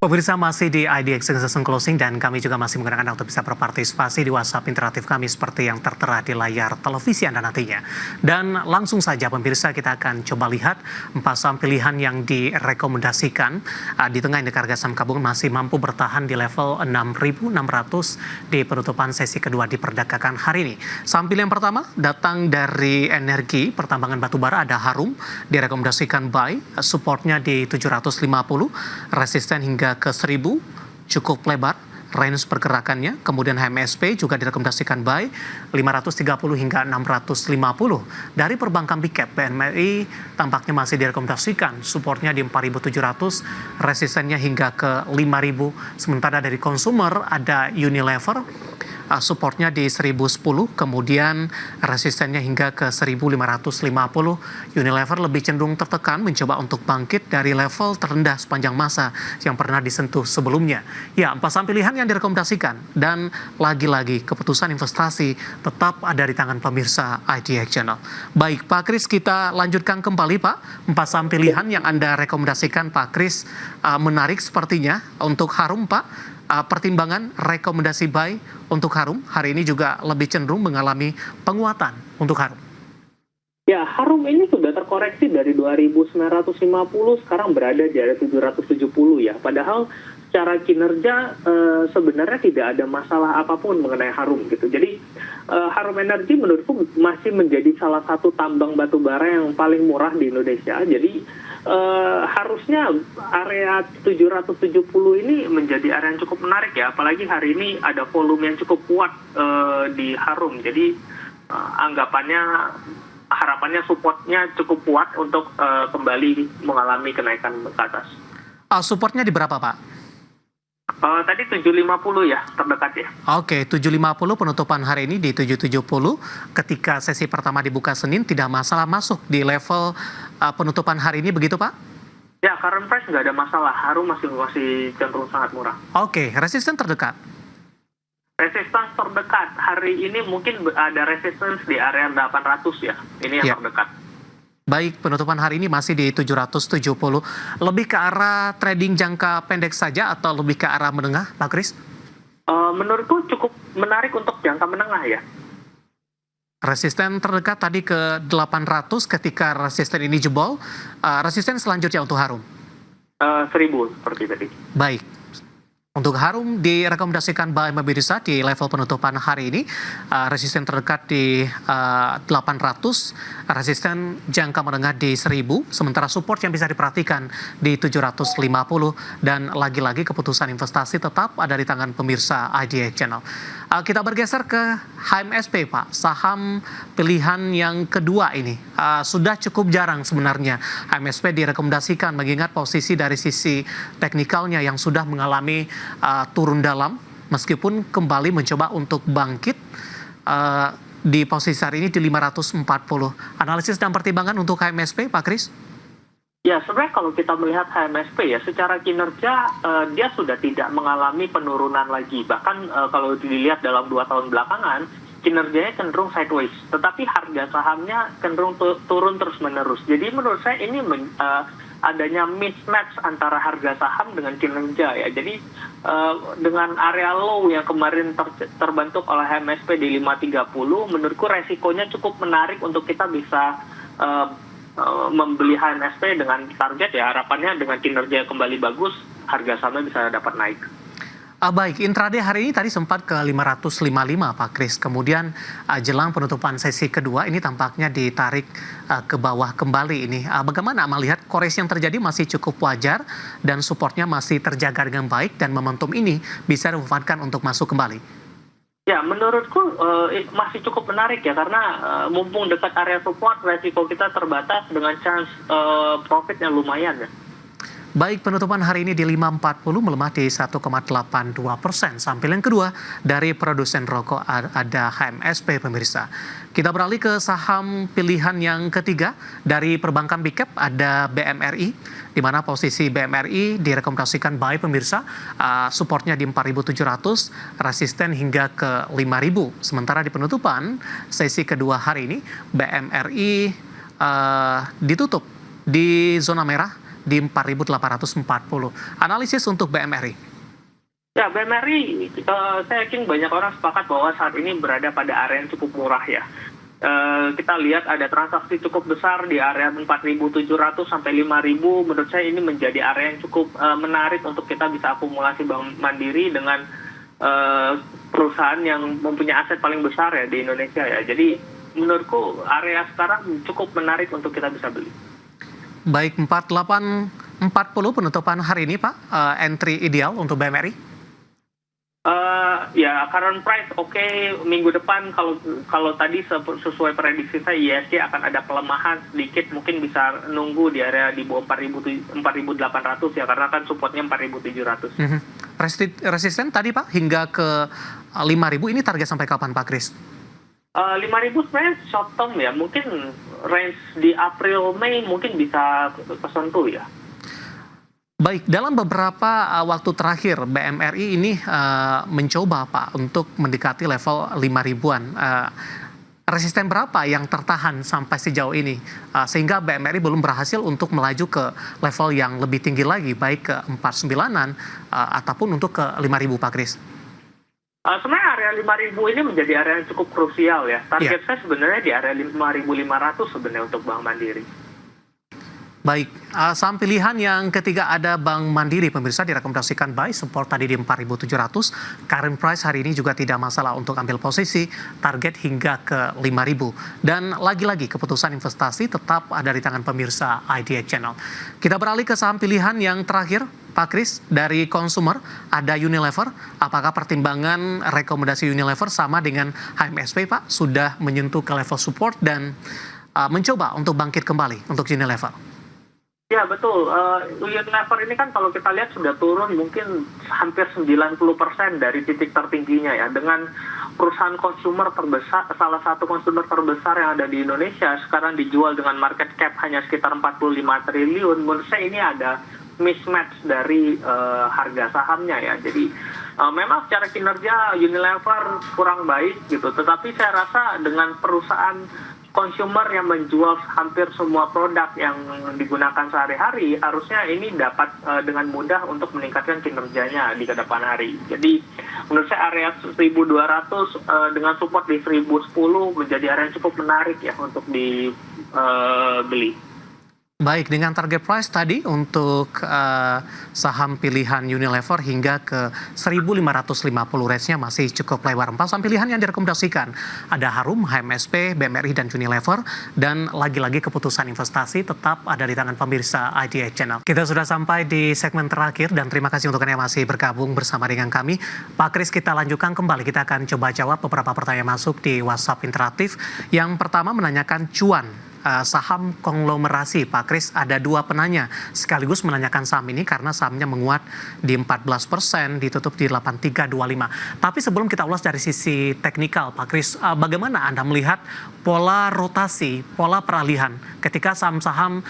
Pemirsa masih di IDX Season Closing dan kami juga masih menggunakan Anda untuk bisa berpartisipasi di WhatsApp interaktif kami seperti yang tertera di layar televisi Anda nantinya. Dan langsung saja pemirsa kita akan coba lihat 4 saham pilihan yang direkomendasikan di tengah indeks harga saham gabungan masih mampu bertahan di level 6.600 di penutupan sesi kedua diperdagangkan hari ini. Saham pilihan pertama datang dari energi pertambangan batubara, ada Harum direkomendasikan buy, supportnya di 750, resisten hingga ke 1000, cukup lebar range pergerakannya. Kemudian HMSP juga direkomendasikan buy 530 hingga 650. Dari perbankan big cap, BNMRI tampaknya masih direkomendasikan supportnya di 4.700, resistennya hingga ke 5.000. Sementara dari consumer ada Unilever, supportnya di 1010, kemudian resistennya hingga ke 1550. Unilever lebih cenderung tertekan mencoba untuk bangkit dari level terendah sepanjang masa yang pernah disentuh sebelumnya. Ya, 4 saham pilihan yang direkomendasikan, dan lagi-lagi keputusan investasi tetap ada di tangan pemirsa IDX Channel. Baik Pak Kris, kita lanjutkan kembali Pak. 4 saham pilihan yang Anda rekomendasikan Pak Kris menarik sepertinya untuk Harum Pak. Pertimbangan rekomendasi buy untuk Harum hari ini juga lebih cenderung mengalami penguatan untuk Harum. Ya, Harum ini sudah terkoreksi dari 2.950 sekarang berada di area 770 ya. Padahal secara kinerja sebenarnya tidak ada masalah apapun mengenai Harum gitu. Jadi Harum Energi menurutku masih menjadi salah satu tambang batubara yang paling murah di Indonesia. Jadi harusnya area 770 ini menjadi area yang cukup menarik ya, apalagi hari ini ada volume yang cukup kuat di Harum. Jadi harapannya supportnya cukup kuat untuk kembali mengalami kenaikan ke atas. Supportnya di berapa Pak? Tadi 750 ya, terdekat ya. Oke, 750 penutupan hari ini di 770. Ketika sesi pertama dibuka Senin tidak masalah masuk di level penutupan hari ini, begitu Pak? Ya, current price nggak ada masalah. Harum masih cenderung sangat murah. Oke, resisten terdekat. Resistance terdekat hari ini mungkin ada resistance di area 800 ya. Ini yang terdekat. Baik, penutupan hari ini masih di 770. Lebih ke arah trading jangka pendek saja atau lebih ke arah menengah, Pak Kris? Menurutku cukup menarik untuk jangka menengah ya. Resisten terdekat tadi ke 800, ketika resisten ini jebol, resisten selanjutnya untuk Harum? 1000 seperti tadi. Baik. Untuk Harum direkomendasikan buy pemirsa di level penutupan hari ini, resisten terdekat di 800, resisten jangka menengah di 1000, sementara support yang bisa diperhatikan di 750, dan lagi-lagi keputusan investasi tetap ada di tangan pemirsa IDX Channel. Kita bergeser ke HMSP Pak, saham pilihan yang kedua ini. Sudah cukup jarang sebenarnya HMSP direkomendasikan mengingat posisi dari sisi teknikalnya yang sudah mengalami turun dalam, meskipun kembali mencoba untuk bangkit di posisi hari ini di 540. Analisis dan pertimbangan untuk HMSP Pak Kris? Ya, sebenarnya kalau kita melihat HMSP ya, secara kinerja dia sudah tidak mengalami penurunan lagi. Bahkan kalau dilihat dalam 2 tahun belakangan, kinerjanya cenderung sideways. Tetapi harga sahamnya cenderung turun terus-menerus. Jadi menurut saya ini adanya mismatch antara harga saham dengan kinerja ya. Jadi dengan area low yang kemarin terbentuk oleh HMSP di 530, menurutku resikonya cukup menarik untuk kita bisa membeli HMSP dengan target ya, harapannya dengan kinerja kembali bagus, harga sahamnya bisa dapat naik. Baik, intraday hari ini tadi sempat ke 555 Pak Kris, kemudian jelang penutupan sesi kedua ini tampaknya ditarik ke bawah kembali ini. Bagaimana melihat koreksi yang terjadi masih cukup wajar dan supportnya masih terjaga dengan baik dan momentum ini bisa dimanfaatkan untuk masuk kembali? Ya, menurutku masih cukup menarik ya, karena mumpung dekat area support, resiko kita terbatas dengan chance profitnya lumayan ya. Baik, penutupan hari ini di 540 melemah di 1,82%. Sampil yang kedua dari produsen rokok ada HMSP pemirsa. Kita beralih ke saham pilihan yang ketiga dari perbankan big cap, ada BMRI, di mana posisi BMRI direkomendasikan buy pemirsa, supportnya di 4.700, resisten hingga ke 5.000. Sementara di penutupan sesi kedua hari ini BMRI ditutup di zona merah di 4.840. Analisis untuk BMRI. Ya, BMRI, saya yakin banyak orang sepakat bahwa saat ini berada pada area yang cukup murah ya. Kita lihat ada transaksi cukup besar di area 4.700 sampai 5.000. Menurut saya ini menjadi area yang cukup menarik untuk kita bisa akumulasi Bank Mandiri dengan perusahaan yang mempunyai aset paling besar ya di Indonesia ya. Jadi menurutku area sekarang cukup menarik untuk kita bisa beli. Baik, 4840 penutupan hari ini Pak, entry ideal untuk BMRI? Ya current price oke. Minggu depan kalau tadi sesuai prediksi saya ISG akan ada pelemahan sedikit, mungkin bisa nunggu di area di bawah 4.800 ya, karena kan supportnya 4.700. Resisten tadi Pak hingga ke 5.000, ini target sampai kapan Pak Kris? 5.000 sebenarnya short term ya, mungkin range di April Mei mungkin bisa kesentuh ya. Baik, dalam beberapa waktu terakhir BMRI ini mencoba Pak untuk mendekati level 5.000-an. Resisten berapa yang tertahan sampai sejauh ini sehingga BMRI belum berhasil untuk melaju ke level yang lebih tinggi lagi, baik ke 49-an ataupun untuk ke 5.000 Pak Kris? Sebenarnya area 5.000 ini menjadi area yang cukup krusial ya. Target saya sebenarnya di area 5.500 sebenarnya untuk Bank Mandiri. Baik, saham pilihan yang ketiga ada Bank Mandiri, pemirsa, direkomendasikan buy, support tadi di 4.700, current price hari ini juga tidak masalah untuk ambil posisi, target hingga ke 5.000. Dan lagi-lagi keputusan investasi tetap ada di tangan pemirsa IDX Channel. Kita beralih ke saham pilihan yang terakhir, Pak Kris, dari consumer ada Unilever. Apakah pertimbangan rekomendasi Unilever sama dengan HMSP Pak? Sudah menyentuh ke level support dan mencoba untuk bangkit kembali untuk Unilever? Ya betul, Unilever ini kan kalau kita lihat sudah turun mungkin hampir 90% dari titik tertingginya ya, dengan perusahaan konsumer terbesar, salah satu konsumer terbesar yang ada di Indonesia sekarang dijual dengan market cap hanya sekitar 45 triliun. Menurut saya ini ada mismatch dari harga sahamnya ya. Jadi memang secara kinerja Unilever kurang baik gitu, tetapi saya rasa dengan perusahaan consumer yang menjual hampir semua produk yang digunakan sehari-hari, harusnya ini dapat dengan mudah untuk meningkatkan kinerjanya di kedepan hari. Jadi menurut saya area 1.200 dengan support di 1.010 menjadi area yang cukup menarik ya untuk dibeli. Baik, dengan target price tadi untuk saham pilihan Unilever hingga ke 1.550, range-nya masih cukup lebar. 4 saham pilihan yang direkomendasikan ada Harum, HMSP, BMRI, dan Unilever. Dan lagi-lagi keputusan investasi tetap ada di tangan pemirsa IDX Channel. Kita sudah sampai di segmen terakhir dan terima kasih untuk Anda yang masih bergabung bersama dengan kami. Pak Kris, kita lanjutkan kembali. Kita akan coba jawab beberapa pertanyaan masuk di WhatsApp interaktif. Yang pertama menanyakan cuan saham konglomerasi. Pak Kris, ada 2 penanya sekaligus menanyakan saham ini karena sahamnya menguat di 14%, ditutup di 8325. Tapi sebelum kita ulas dari sisi teknikal, Pak Kris, bagaimana Anda melihat pola rotasi, pola peralihan ketika saham-saham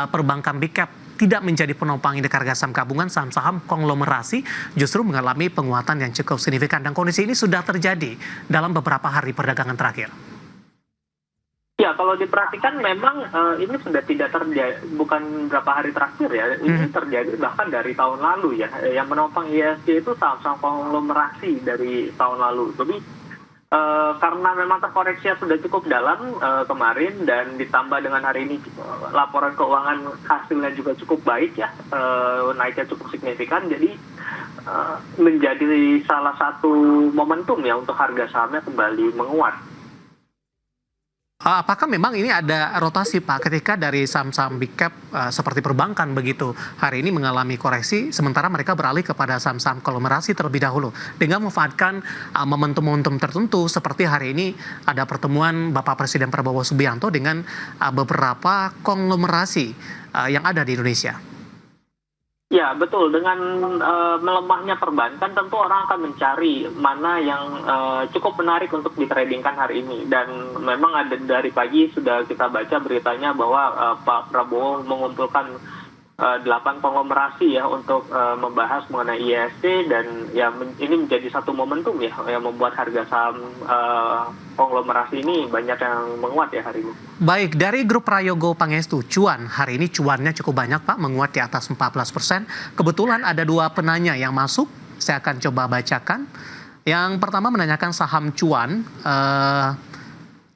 perbankan big cap tidak menjadi penopang indeks harga saham gabungan, saham-saham konglomerasi justru mengalami penguatan yang cukup signifikan, dan kondisi ini sudah terjadi dalam beberapa hari perdagangan terakhir? Ya, kalau diperhatikan memang ini sudah tidak terjadi, bukan beberapa hari terakhir ya, ini terjadi bahkan dari tahun lalu ya. Yang menopang ISG itu saham-saham konglomerasi dari tahun lalu. Jadi karena memang terkoreksi sudah cukup dalam kemarin, dan ditambah dengan hari ini laporan keuangan hasilnya juga cukup baik ya, naiknya cukup signifikan, jadi menjadi salah satu momentum ya untuk harga sahamnya kembali menguat. Apakah memang ini ada rotasi Pak ketika dari saham-saham big cap seperti perbankan begitu hari ini mengalami koreksi, sementara mereka beralih kepada saham-saham konglomerasi terlebih dahulu dengan memanfaatkan momentum-momentum tertentu seperti hari ini ada pertemuan Bapak Presiden Prabowo Subianto dengan beberapa konglomerasi yang ada di Indonesia? Ya betul, dengan melemahnya perbankan tentu orang akan mencari mana yang cukup menarik untuk ditradingkan hari ini, dan memang ada dari pagi sudah kita baca beritanya bahwa Pak Prabowo mengumpulkan 8 konglomerasi ya untuk membahas mengenai IHSG, dan ya ini menjadi satu momentum ya yang membuat harga saham konglomerasi ini banyak yang menguat ya hari ini. Baik, dari grup Prayogo Pangestu, cuan hari ini cuannya cukup banyak Pak, menguat di atas 14%. Kebetulan ada dua penanya yang masuk, saya akan coba bacakan. Yang pertama menanyakan saham cuan,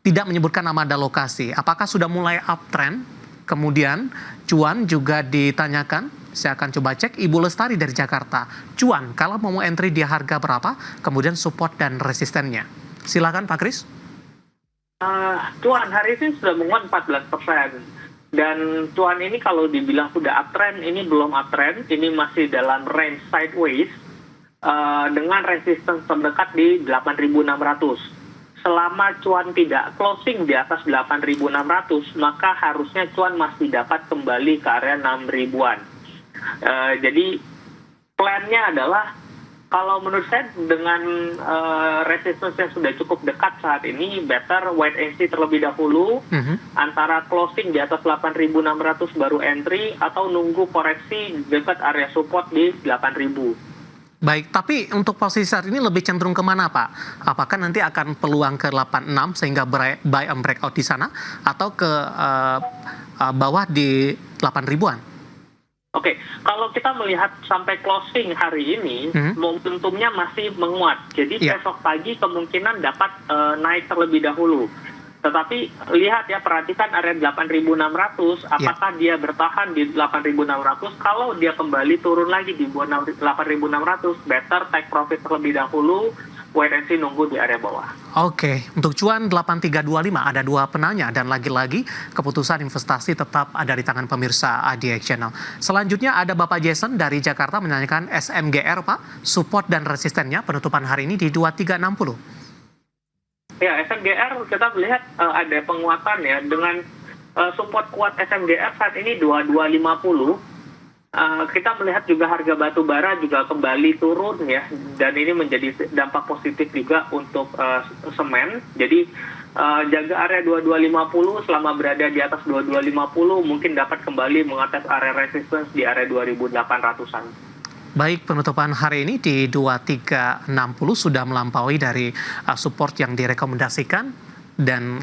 tidak menyebutkan nama dan lokasi. Apakah sudah mulai uptrend? Kemudian cuan juga ditanyakan, saya akan coba cek, Ibu Lestari dari Jakarta. Cuan, kalau mau entry di harga berapa? Kemudian support dan resistennya. Silakan Pak Kris. Cuan hari ini sudah menguat 14%. Dan cuan ini kalau dibilang sudah uptrend, ini belum uptrend. Ini masih dalam range sideways dengan resistance terdekat di 8.600. Selama cuan tidak closing di atas 8.600, maka harusnya cuan masih dapat kembali ke area 6.000-an. Jadi plannya adalah, kalau menurut saya dengan resistance yang sudah cukup dekat saat ini, better wait and see terlebih dahulu, antara closing di atas 8.600 baru entry, atau nunggu koreksi dekat area support di 8.000. Baik, tapi untuk posisi saat ini lebih cenderung kemana Pak? Apakah nanti akan peluang ke 86 sehingga buy and breakout di sana, atau ke bawah di 8.000-an? Oke, kalau kita melihat sampai closing hari ini, momentumnya masih menguat. Jadi besok pagi kemungkinan dapat naik terlebih dahulu. Tetapi lihat ya, perhatikan area 8.600, apakah dia bertahan di 8.600? Kalau dia kembali turun lagi di 8.600, better take profit terlebih dahulu, wait and see, nunggu di area bawah. Oke, untuk cuan 8325 ada dua penanya, dan lagi-lagi keputusan investasi tetap ada di tangan pemirsa ADX Channel. Selanjutnya ada Bapak Jason dari Jakarta menanyakan SMGR Pak, support dan resistennya penutupan hari ini di 2360. Ya, SMGR kita melihat ada penguatan ya, dengan support kuat SMGR saat ini 2250. Kita melihat juga harga batu bara juga kembali turun ya, dan ini menjadi dampak positif juga untuk semen. Jadi jaga area 2250, selama berada di atas 2250 mungkin dapat kembali mengatas area resistance di area 2800-an. Baik, penutupan hari ini di 2360 sudah melampaui dari support yang direkomendasikan, dan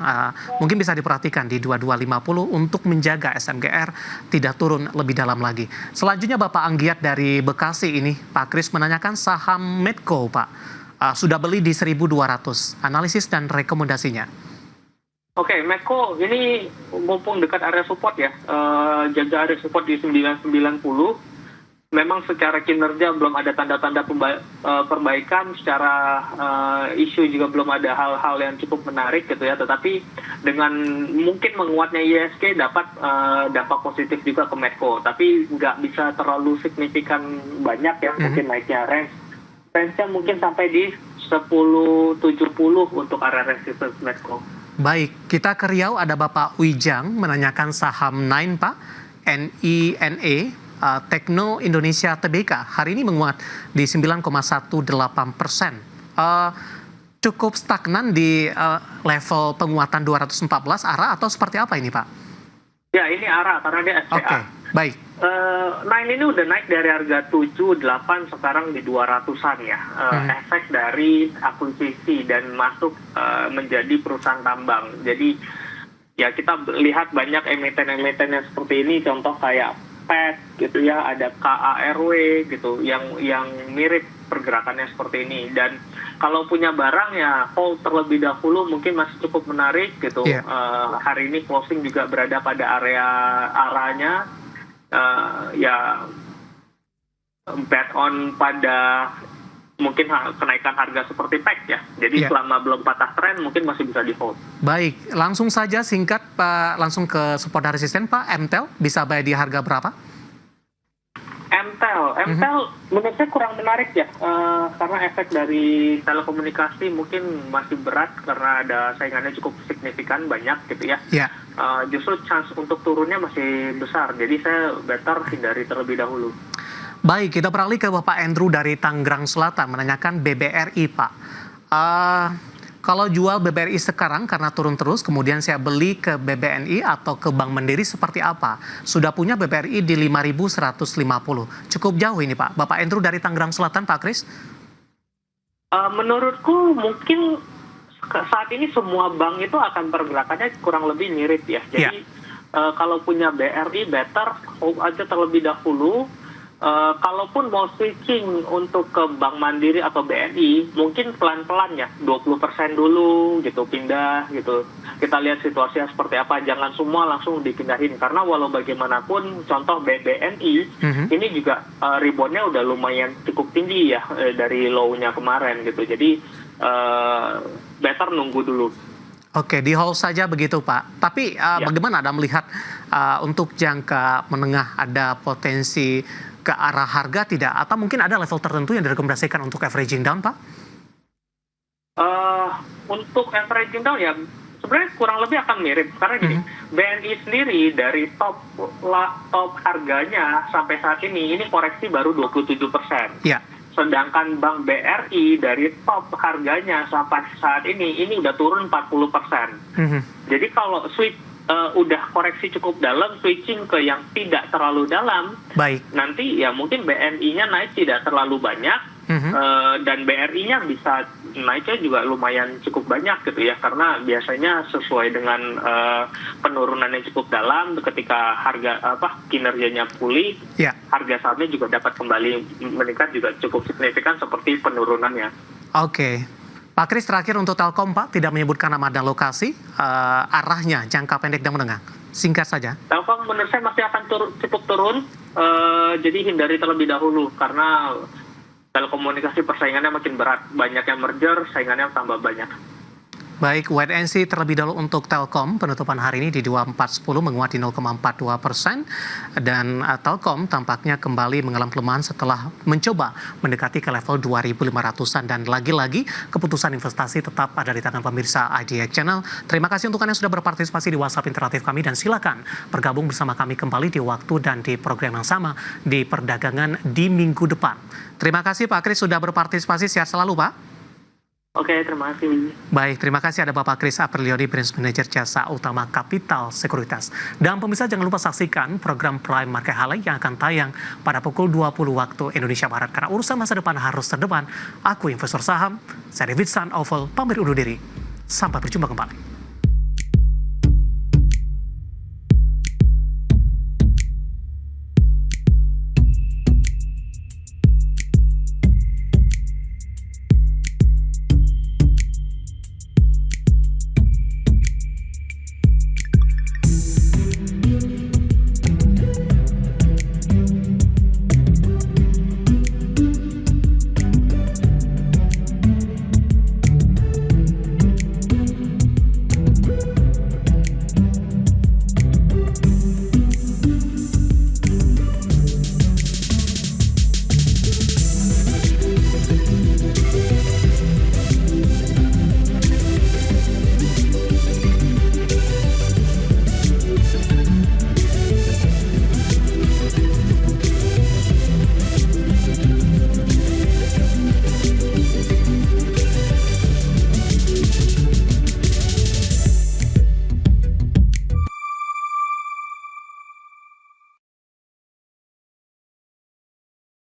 mungkin bisa diperhatikan di 2250 untuk menjaga SMGR tidak turun lebih dalam lagi. Selanjutnya Bapak Anggiat dari Bekasi ini, Pak Kris menanyakan saham Medco Pak, sudah beli di 1.200, analisis dan rekomendasinya. Oke, Medco ini mumpung dekat area support ya, jaga area support di 990. Memang secara kinerja belum ada tanda-tanda perbaikan, secara isu juga belum ada hal-hal yang cukup menarik gitu ya. Tetapi dengan mungkin menguatnya IHSG dapat dampak positif juga ke Medco. Tapi nggak bisa terlalu signifikan banyak ya, mungkin naiknya range-nya mungkin sampai di 1070 untuk area resistance Medco. Baik, kita ke Riau, ada Bapak Wijang menanyakan saham Nine Pak, NINE. Tekno Indonesia Tbk hari ini menguat di 9,18%. Cukup stagnan di level penguatan 214, arah atau seperti apa ini Pak? Ya, ini arah karena dia SPA. Oke, baik. Nine ini udah naik dari harga 78 sekarang di 200-an ya. Efek dari akuisisi dan masuk menjadi perusahaan tambang. Jadi ya kita lihat banyak emiten-emiten yang seperti ini, contoh kayak gitu ya, ada KARW gitu yang mirip pergerakannya seperti ini. Dan kalau punya barang ya hold terlebih dahulu, mungkin masih cukup menarik gitu. Hari ini closing juga berada pada arahnya ya bet on pada mungkin kenaikan harga seperti PEC ya. Jadi selama belum patah tren mungkin masih bisa di hold. Baik, langsung saja singkat Pak, langsung ke support dan resisten Pak. MTEL bisa bayar di harga berapa? MTEL menurut saya kurang menarik ya, karena efek dari telekomunikasi mungkin masih berat karena ada saingannya cukup signifikan banyak gitu ya. Justru chance untuk turunnya masih besar, jadi saya better hindari terlebih dahulu. Baik, kita beralih ke Bapak Andrew dari Tangerang Selatan menanyakan BBRI Pak. Kalau jual BBRI sekarang karena turun terus, kemudian saya beli ke BBNI atau ke Bank Mandiri seperti apa? Sudah punya BBRI di 5.150. Cukup jauh ini Pak. Bapak Andrew dari Tangerang Selatan, Pak Kris. Menurutku mungkin saat ini semua bank itu akan pergerakannya kurang lebih mirip ya. Jadi kalau punya BRI better hold aja terlebih dahulu. Kalaupun mau switching untuk ke Bank Mandiri atau BNI, mungkin pelan-pelan ya, 20% dulu gitu, pindah gitu. Kita lihat situasinya seperti apa, jangan semua langsung dipindahin. Karena walau bagaimanapun, contoh BNI, ini juga reboundnya udah lumayan cukup tinggi ya, dari low-nya kemarin gitu. Jadi, better nunggu dulu. Oke, di hold saja begitu Pak. Tapi bagaimana Anda melihat untuk jangka menengah ada potensi ke arah harga tidak? Atau mungkin ada level tertentu yang direkomendasikan untuk averaging down Pak? Untuk averaging down ya sebenarnya kurang lebih akan mirip. Karena gini, BNI sendiri dari top harganya sampai saat ini koreksi baru 27%. Ya. Sedangkan Bank BRI dari top harganya sampai saat ini udah turun 40%. Jadi kalau udah koreksi cukup dalam, switching ke yang tidak terlalu dalam, nanti ya mungkin BNI-nya naik tidak terlalu banyak, dan BRI-nya bisa naiknya juga lumayan cukup banyak gitu ya, karena biasanya sesuai dengan penurunan yang cukup dalam, ketika kinerjanya pulih, harga sahamnya juga dapat kembali meningkat juga cukup signifikan seperti penurunannya. Oke. Pak Kris, terakhir untuk Telkom Pak, tidak menyebutkan nama dan lokasi, arahnya jangka pendek dan menengah. Singkat saja. Telkom menurut saya masih akan cukup turun, jadi hindari terlebih dahulu, karena telekomunikasi persaingannya makin berat. Banyak yang merger, saingannya tambah banyak. Baik, wait and see terlebih dahulu untuk Telkom, penutupan hari ini di 2410 menguat di 0,42%, dan Telkom tampaknya kembali mengalami pelemahan setelah mencoba mendekati ke level 2.500-an, dan lagi-lagi keputusan investasi tetap ada di tangan pemirsa IDX Channel. Terima kasih untuk Anda yang sudah berpartisipasi di WhatsApp interaktif kami, dan silakan bergabung bersama kami kembali di waktu dan di program yang sama di perdagangan di minggu depan. Terima kasih Pak Kris sudah berpartisipasi, sehat selalu Pak. Oke, terima kasih. Baik, terima kasih ada Bapak Kris Apriliodi, Branch Manager Jasa Utama Kapital Sekuritas. Dan pemirsa jangan lupa saksikan program Prime Market Highlight yang akan tayang pada pukul 20 waktu Indonesia Barat. Karena urusan masa depan harus terdepan. Aku investor saham, saya David San Oval, pamit undur diri. Sampai berjumpa kembali.